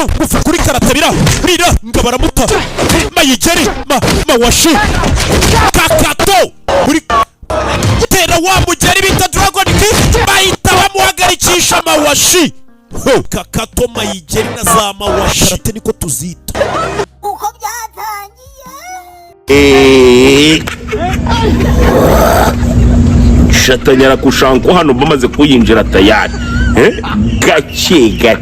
gufa kuri karatabira rira ngabaramuta mayigeri mawashi kakato kuri tera wa mugeri bita Dragon King bahita bamuhagarikisha mawashi kakato mayigeri na za mawashi ate niko tuzita uko byatangiye shatanyara kushanko hano bamaze kuyinjira tayari gake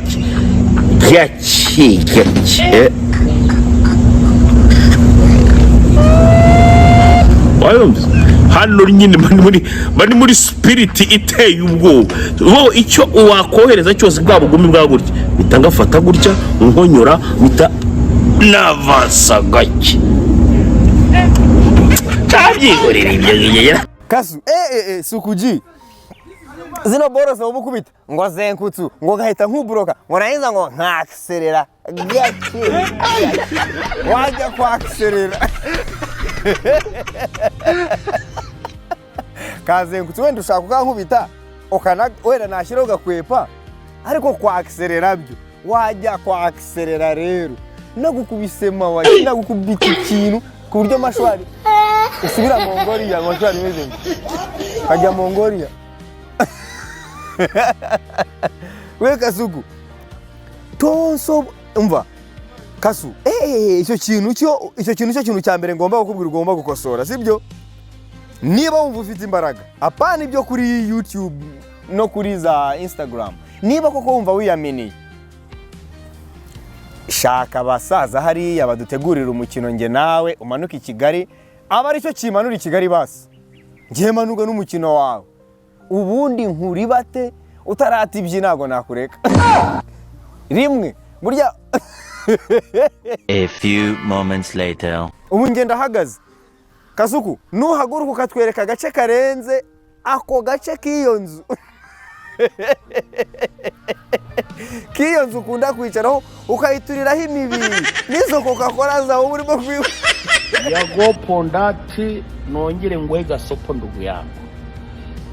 hano nyine bari muri spirit iteye ubwoba bo icyo wakohereza cyose bwa bugumi bwa gutya bitanga fata gutya nkonyora bita navasa gake tabyigorera ibyo ngiyera kasu sukuji zino boro zo bukubita ngo zenkutsu ngo gahita nk'uburoka ngo nayiza ngo nkakserera gake wajya kwakserera kazenkutsu wenda ushaka kukankubita ukana wenda nashyiraho gakwepa ariko kwakserera byo wajya kwakserera rero nagukubisema waje nagukubita ikintu ku buryo mashwari usubira Mongolia mashwari meze kajya Mongolia we Kasuku tonso umva Kasu icyo kintu cya mbere ngomba gukubwira ugomba gukosora sibyo niba wumva ufite imbaraga apana ibyo kuri YouTube no kuri za Instagram niba koko wumva wiyaminiye shaka abasaza hariya badutegurira umukino nge nawe umanuka i Kigali aba aricyo kimanura i Kigali basi ngiye manuka n'umukino wawe ubundi nkuri bate utarata ibyi nago nakureka rimwe burya A few moments later ubu ngenda hagaze Kasuku nuhaguruka ukatwereka agace karenze ako gace k'iyo nzu kiyo nzu ukunda kwicaraho ukayituriraho imibiri nizo Coca-Cola zawe urimo kwiba yagopo ndati nongere ngwe gasopo ndugu yangu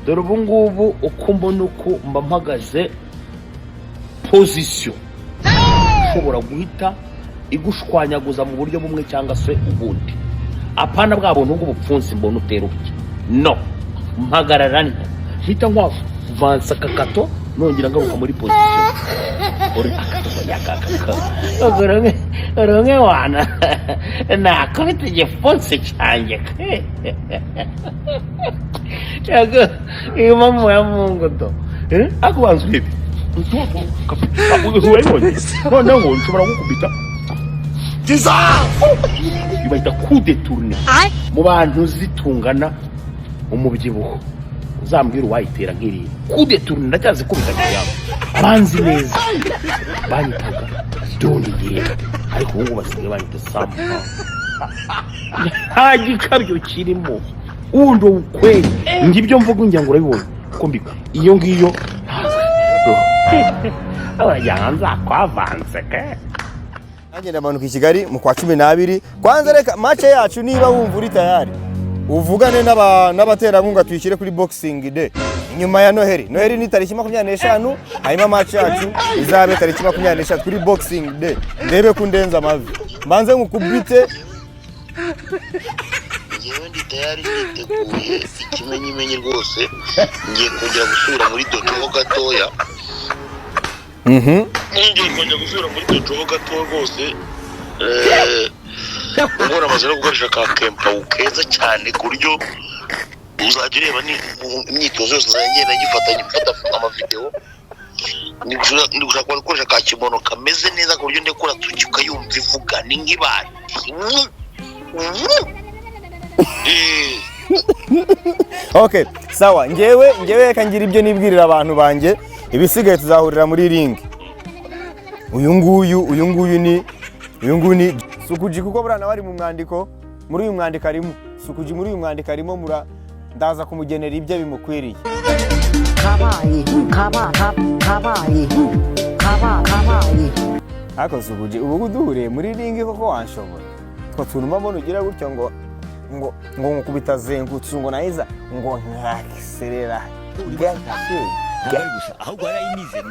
dore ubu ngubu uko mbona uko mba mpagaze position ushobora guhita igushwanyaguza mu buryo bumwe cyangwa se ubundi apana bwa buntu bw'ubupfunsi mbona utera ubuki no mpagarara nta hita nkwavansa kakato nongera ngaruka muri position uri akato yakaka oronge wana nakubita igifunsi cyanjye chaga iyo mama ya Mungu to akubanza ibi noneho nshobora gukubita ibayita coup de tourner mu bantu zitungana umubyibuho uzambwira uwayitera nk'iri coup de tourner ndacyazi kubita cyane abanzi neza banyitaga doni ariko ubu basigaye banyita sampa haji kabyo kirimo undo ukweli ngibyo mvuga ngo urabibona ko mbiko iyo ngiyo abayanza kwavanze ke agenda manuka i Kigali mu kwa 12 kwanza reka match yacu niba wumva uri tayari uvugane n'abaterankunga tuyishyire kuri Boxing Day inyuma ya Noheli ni tariki 25 hanyuma match yacu izabe tariki 25 kuri Boxing Day ndebe kundenza amavi mbanze nkukubite ngewe ndi tayari niteguye ikimenyimenyi rwose ngiye kongera gusubira muri dojo gatoya ngiye kongera gusubira muri dojo gatoya rwose ngora amaze no gukoresha ka kempa ukeza cyane ku buryo uzajya ureba ni imyitozo yose zagenda ngifata amavideo ndi gushaka gukoresha ka kimono kameze neza ku buryo ndekura tucyuka yumva ivuga ni nk'ibari Okay, sawa ngewe kangira ibyo nibwirira abantu banje ibisigaye tuzahurira muri ring. Uyu nguyu ni Sukuji kuko burana bari mu mwandiko muri uyu mwandiko arimo Sukuji muri uyu mwandiko arimo ndaza kumugenera ibyo bimukwiriye. Kabaye. Ako Sukuji ubu duhure muri ring koko wanshobora. Twatuma mbona ugira gutyo ngo nkubita zengutse ngo nahiza ngo nkakiserera gake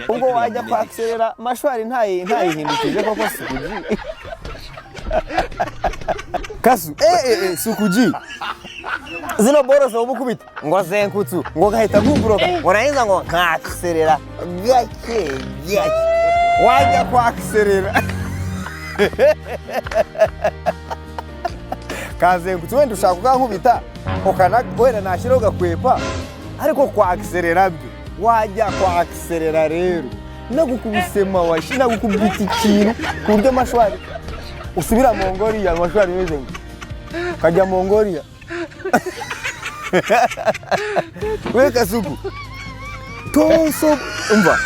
ubwo wajya kwakserera mashwari ntayihindukije koko Sukuji Kasu Sukuji zino boro zo mukubita ngo zenkutsu ngo gahita guguroka ngo nahiza ngo nkakserera gake wajya kwakserera kazenkutsu wenda ushaka kukankubita ukana wenda nashyiraho gakwepa ariko kwakserera byo wajya kwakserera rero nagukubisema washi nagukubita ikintu ku buryo mashwari usubira Mongolia amashwari meze ngo kajya Mongolia we Kasuku tonso umva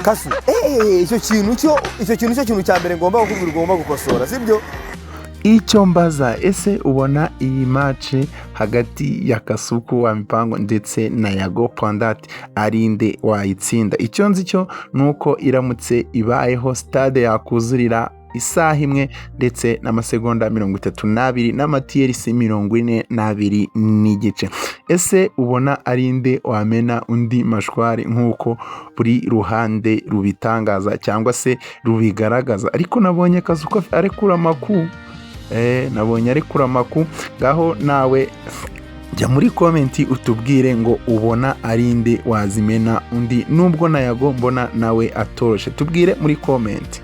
Kasu icyo kintu cyo cya mbere ngomba kukubwira ugomba gukosora sibyo icyo mbaza ese ubona iyi match hagati ya Kasuku wa Mipango ndetse na Yago Pondati arinde wayitsinda icyo nzi cyo nuko iramutse ibayeho stade yakuzurira isaha imwe ndetse n'amasegonda 32 n'amatiyerisi 42 n'igice ese ubona arinde wamena undi mashwari nk'uko buri ruhande rubitangaza cyangwa se rubigaragaza ariko nabonye Kasuku arekura amakuru nabonye arekura amakuru ngaho nawe jya muri komenti utubwire ngo ubona arinde wazimena undi nubwo na Yago mbona nawe atoroshe tubwire muri komenti